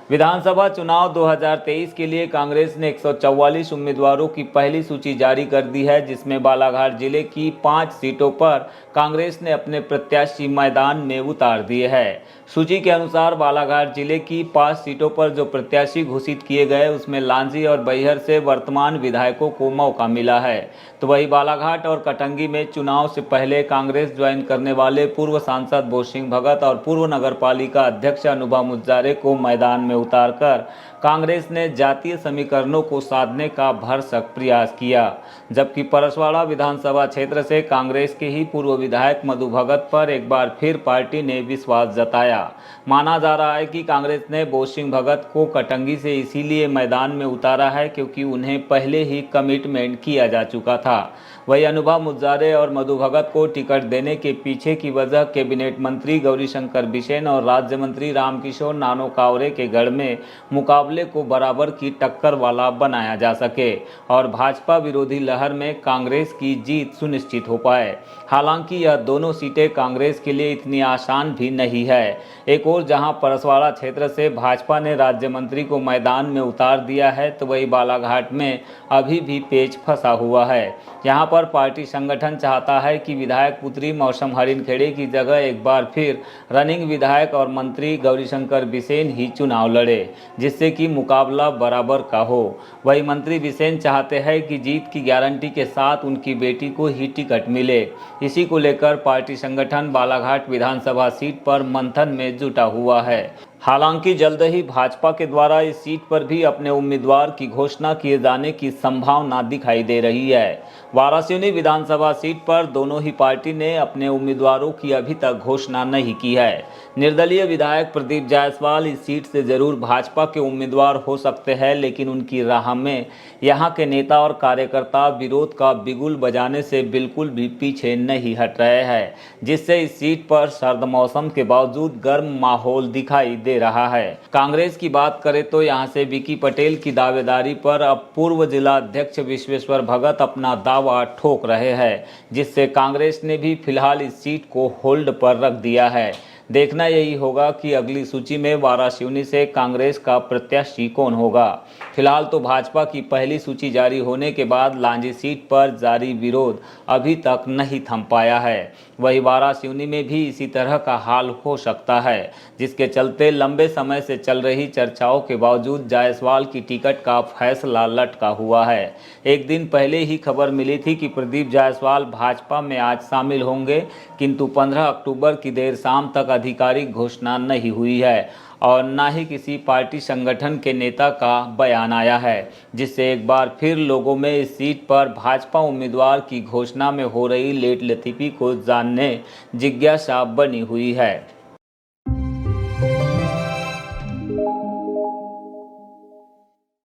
विधानसभा चुनाव 2023 के लिए कांग्रेस ने 144 उम्मीदवारों की पहली सूची जारी कर दी है, जिसमें बालाघाट जिले की 5 सीटों पर कांग्रेस ने अपने प्रत्याशी मैदान में उतार दिए हैं। सूची के अनुसार बालाघाट जिले की 5 सीटों पर जो प्रत्याशी घोषित किए गए उसमें लांजी और बैहर से वर्तमान विधायकों को मौका मिला है, तो वही बालाघाट और कटंगी में चुनाव से पहले कांग्रेस ज्वाइन करने वाले पूर्व सांसद बोसिंह भगत और पूर्व नगरपालिका अध्यक्ष अनुभा मुजारे को मैदान में उतारकर कांग्रेस ने जातीय समीकरणों को साधने का भरसक प्रयास किया। जबकि परसवाड़ा विधानसभा क्षेत्र से कांग्रेस के ही पूर्व विधायक मधु भगत पर एक बार फिर पार्टी ने विश्वास जताया। माना जा रहा है कि कांग्रेस ने बोसिंह भगत को कटंगी से इसीलिए मैदान में उतारा है क्योंकि उन्हें पहले ही कमिटमेंट किया जा चुका था। वही अनुभा मुजारे और मधु भगत को टिकट देने के पीछे की वजह कैबिनेट मंत्री गौरीशंकर बिसेन और राज्य मंत्री रामकिशोर नानो कावरे के गढ़ में मुकाबले को बराबर की टक्कर वाला बनाया जा सके और भाजपा विरोधी लहर में कांग्रेस की जीत सुनिश्चित हो पाए। हालांकि यह दोनों सीटें कांग्रेस के लिए इतनी आसान भी नहीं है। एक और जहां परसवाड़ा क्षेत्र से भाजपा ने राज्य मंत्री को मैदान में उतार दिया है, तो वही बालाघाट में अभी भी पेच फंसा हुआ है। यहां पर पार्टी संगठन चाहता है कि विधायक पुत्री मौसम हरिनखेड़े की जगह एक बार फिर रनिंग विधायक और मंत्री गौरीशंकर बिसेन ही चुनाव लड़े, जिससे कि मुकाबला बराबर का हो। वही मंत्री बिसेन चाहते हैं कि जीत की गारंटी के साथ उनकी बेटी को ही टिकट मिले। इसी को लेकर पार्टी संगठन बालाघाट विधानसभा सीट पर मंथन में जुटा हुआ है। हालांकि जल्द ही भाजपा के द्वारा इस सीट पर भी अपने उम्मीदवार की घोषणा किए जाने की संभावना दिखाई दे रही है। वारासिवनी विधानसभा सीट पर दोनों ही पार्टी ने अपने उम्मीदवारों की अभी तक घोषणा नहीं की है। निर्दलीय विधायक प्रदीप जायसवाल इस सीट से जरूर भाजपा के उम्मीदवार हो सकते हैं, लेकिन उनकी राह में यहाँ के नेता और कार्यकर्ता विरोध का बिगुल बजाने से बिल्कुल भी पीछे नहीं हट रहे हैं, जिससे इस सीट पर सर्द मौसम के बावजूद गर्म माहौल दिखाई दे रहा है। कांग्रेस की बात करें तो यहां से विकी पटेल की दावेदारी पर अब पूर्व जिला अध्यक्ष विश्वेश्वर भगत अपना दावा ठोक रहे हैं, जिससे कांग्रेस ने भी फिलहाल इस सीट को होल्ड पर रख दिया है। देखना यही होगा कि अगली सूची में वारासिवनी से कांग्रेस का प्रत्याशी कौन होगा। फिलहाल तो भाजपा की पहली सूची जारी होने के बाद लांजी सीट पर जारी विरोध अभी तक नहीं थम पाया है। वही वारासिवनी में भी इसी तरह का हाल हो सकता है, जिसके चलते लंबे समय से चल रही चर्चाओं के बावजूद जायसवाल की टिकट का फैसला लटका हुआ है। एक दिन पहले ही खबर मिली थी कि प्रदीप जायसवाल भाजपा में आज शामिल होंगे, किंतु 15 अक्टूबर की देर शाम तक आधिकारिक घोषणा नहीं हुई है और न ही किसी पार्टी संगठन के नेता का बयान आया है, जिससे एक बार फिर लोगों में इस सीट पर भाजपा उम्मीदवार की घोषणा में हो रही लेट लतीफ़ी को जानने जिज्ञासा बनी हुई है।